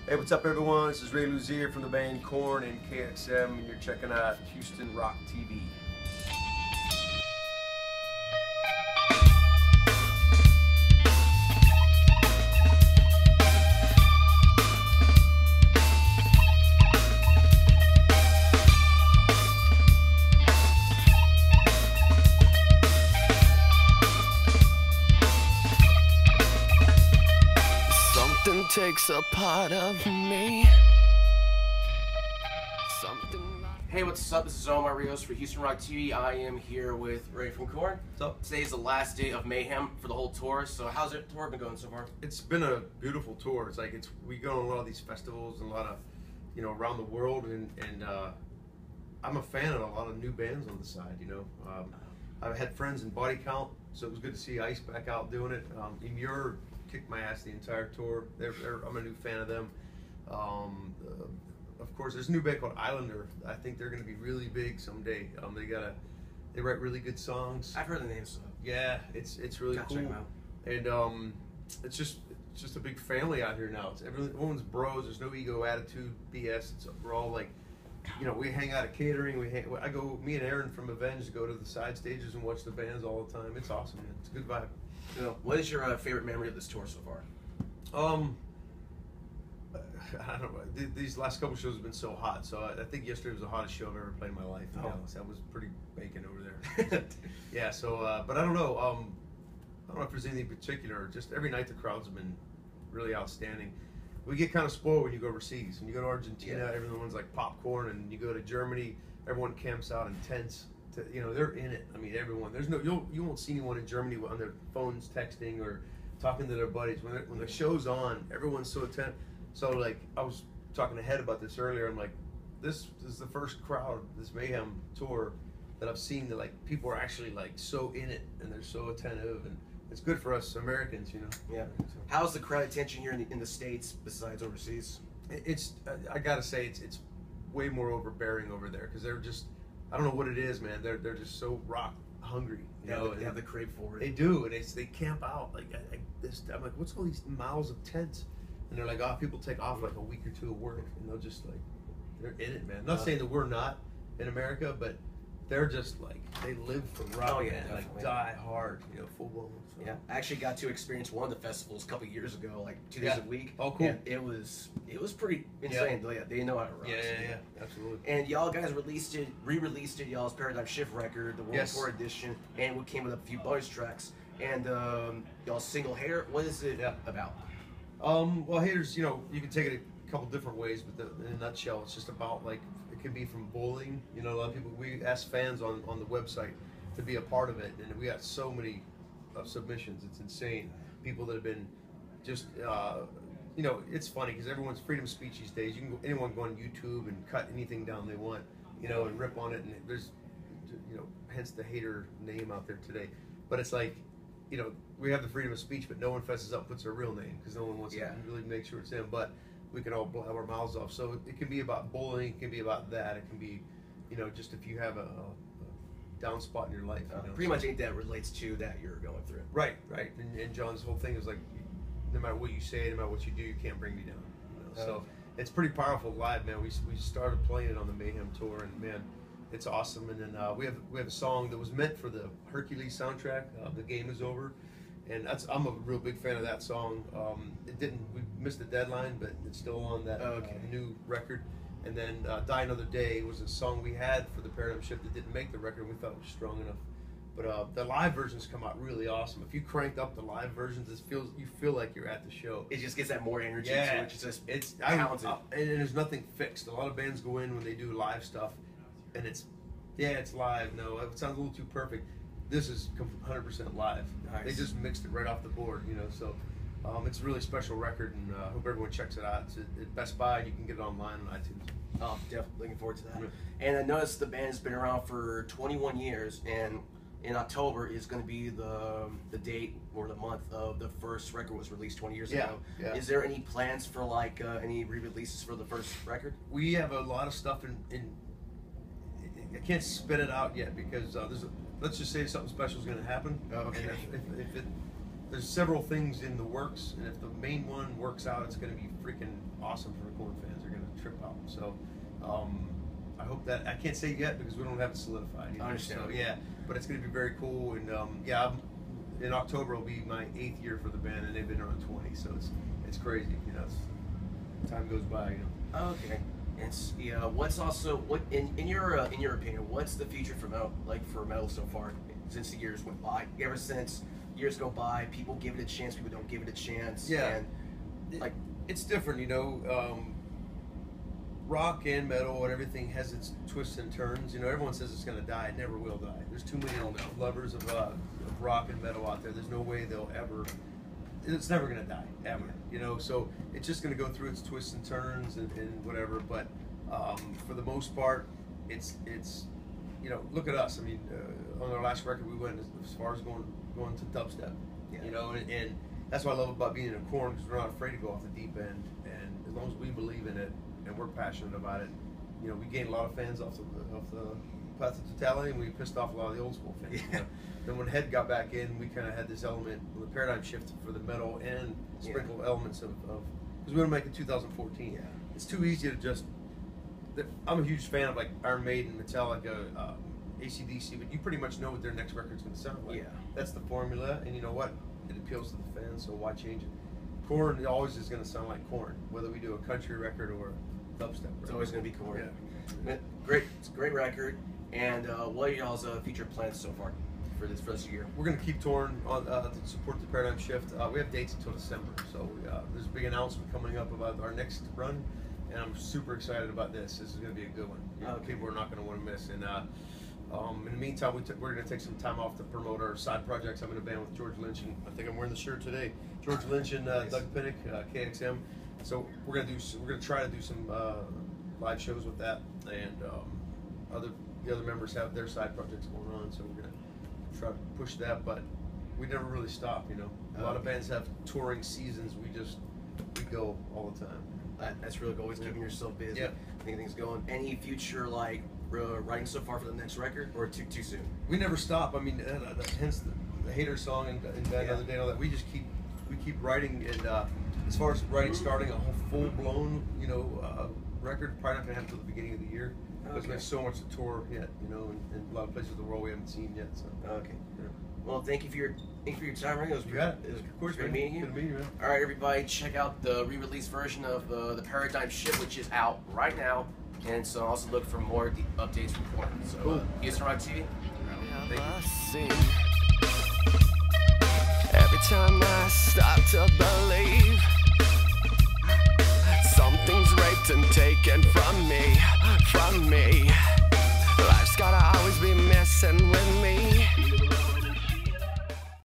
Hey, what's up, everyone? This is Ray Luzier from the band Korn and KXM, and you're checking out Houston Rock TV. Something takes a part of me. Hey, what's up? This is Omar Rios for Houston Rock TV. I am here with Ray from Korn. What's up? Today's the last day of mayhem for the whole tour. So how's the tour been going so far? It's been a beautiful tour. We go on a lot of these festivals and a lot of, around the world, and I'm a fan of a lot of new bands on the side. I've had friends in Body Count, so it was good to see Ice back out doing it. Emure kicked my ass the entire tour. I'm a new fan of them. Of course, there's a new band called Islander. I think they're going to be really big someday. They write really good songs. I've heard the names. Yeah, it's really cool. Check them out. And it's just a big family out here now. Everyone's bros. There's no ego, attitude, BS. We're all like, we hang out at catering. Me and Aaron from Avenged go to the side stages and watch the bands all the time. It's awesome, man. It's a good vibe. What is your favorite memory of this tour so far? I don't know. These last couple shows have been so hot. So I think yesterday was the hottest show I've ever played in my life. So that was pretty bacon over there. Yeah. So, but I don't know. I don't know if there's anything particular. Just every night the crowds have been really outstanding. We get kind of spoiled when you go overseas. When you go to Argentina, everyone's like popcorn, and you go to Germany, everyone camps out in tents. They're in it. I mean, everyone. You won't see anyone in Germany on their phones texting or talking to their buddies. When the show's on, everyone's so attentive. So, like, I was talking to Head about this earlier. I'm like, this is the first crowd, this Mayhem tour, that I've seen that, like, people are actually, like, so in it, and they're so attentive, and it's good for us Americans, Yeah. How's the crowd attention here in the States besides overseas? I gotta say, it's way more overbearing over there, because they're just, I don't know what it is, man. They're just so rock hungry. They have the crave for it. They do, and they camp out. I'm like, what's all these miles of tents? And they're like, people take off like a week or two of work, and they'll just they're in it, man. I'm not saying that we're not in America, but they're just like, they live for rock, man. Like, die hard, full blown. So. Yeah, I actually got to experience one of the festivals a couple years ago, like 2 days a week. Oh, cool. And it was pretty insane. Yeah. They know how to rock. Yeah, absolutely. And y'all guys re-released it, y'all's Paradigm Shift record, the World Tour edition, and we came with a few bonus tracks. And y'all's single Hater, what is it about? Well, Haters, you can take it a couple different ways, but in a nutshell, it's just about, like, it can be from bullying. A lot of people, we ask fans on the website to be a part of it, and we got so many submissions. It's insane. People that have been just, it's funny because everyone's freedom of speech these days. Anyone go on YouTube and cut anything down they want, and rip on it, and there's, hence the Hater name out there today. But it's like, we have the freedom of speech, but no one fesses up, puts their real name, because no one wants to really make sure it's them. But we can all blab our mouths off. So it can be about bullying, it can be about that, it can be, just if you have a down spot in your life. Pretty much anything that relates to that you're going through. Right. And John's whole thing is like, no matter what you say, no matter what you do, you can't bring me down. So it's pretty powerful live, man. We started playing it on the Mayhem tour, and man, it's awesome. And then we have a song that was meant for the Hercules soundtrack. The Game Is Over, and I'm a real big fan of that song. We missed the deadline, but it's still on that new record. And then Die Another Day was a song we had for the Paradigm Shift that didn't make the record. We thought it was strong enough. But the live versions come out really awesome. If you cranked up the live versions, you feel like you're at the show. It just gets that more energy to it. It's talented. And there's nothing fixed. A lot of bands go in when they do live stuff, and it's live. No, it sounds a little too perfect. This is 100% live. Nice. They just mixed it right off the board, so it's a really special record, and I hope everyone checks it out. It's at Best Buy. You can get it online on iTunes. Oh, definitely looking forward to that. Yeah. And I noticed the band has been around for 21 years, and in October is going to be the date or the month of the first record was released 20 years ago. Yeah. Is there any plans for any re-releases for the first record? We have a lot of stuff in I can't spit it out yet because let's just say something special is going to happen. Oh, okay. And if there's several things in the works, and if the main one works out, it's going to be freaking awesome for the Korn fans. They're going to trip out. So I hope that, I can't say yet because we don't have it solidified. I understand. So yeah, but it's going to be very cool. And in October will be my 8th year for the band, and they've been around 20. So it's crazy. You know, time goes by. You know. Okay. And what's also in your opinion, what's the future for metal so far since the years went by? Ever since years go by, people give it a chance, people don't give it a chance. Yeah, and it's different, you know. Rock and metal and everything has its twists and turns. You know, everyone says it's going to die. It never will die. There's too many lovers of rock and metal out there. There's no way they'll ever. It's never going to die ever. You know, so it's just going to go through its twists and turns and whatever. But for the most part, it's you know, look at us. I mean, on our last record, we went as far as going to dubstep. Yeah. You know, and that's what I love about being in a Korn, because we're not afraid to go off the deep end. And as long as we believe in it and we're passionate about it, you know, we gained a lot of fans off the Path of Totality, and we pissed off a lot of the old school fans. Yeah. You know? Then when Head got back in, we kind of had this element, the paradigm shift for the metal and sprinkled elements of because we want to make it 2014. Yeah. It's too easy to just. I'm a huge fan of like Iron Maiden, Metallica, AC/DC, but you pretty much know what their next record's going to sound like. Yeah. That's the formula, and you know what? It appeals to the fans, so why change it? Korn always is going to sound like Korn, whether we do a country record or a dubstep record. It's always going to be Korn. Yeah. Great, it's a great record. And what are y'all's future plans so far for this year? We're going to keep touring on, to support the paradigm shift. We have dates until December, so there's a big announcement coming up about our next run, and I'm super excited about this. This is going to be a good one. You know, people are not going to want to miss. And in the meantime, we're going to take some time off to promote our side projects. I'm in a band with George Lynch, and I think I'm wearing the shirt today. George Lynch and Nice. Doug Pinnick, KXM. So we're going to try to do some live shows with that, and the other members have their side projects going on. So we're going to try to push that, but we never really stop. You know, a lot of bands have touring seasons. We go all the time. That's really good. Always keeping yourself busy. Yeah. Keeping things going. Any future writing so far for the next record, or too soon? We never stop. I mean, hence the Hater song and Bad Another Day and all that. We keep writing, and as far as writing, starting a whole full blown, you know, record, probably not gonna happen until the beginning of the year because we have so much to tour yet, you know, and a lot of places in the world we haven't seen yet. So Okay. yeah. Well, thank you for your time, Ray. It was Of course, great meeting you. Good to meet you, man. All right, everybody, check out the re-release version of the Paradigm Shift, which is out right now. And so also look for more updates from Korn. So, Cool. Houston Rock TV. Thank you. I see. Every time I start to believe something's raped and taken from me.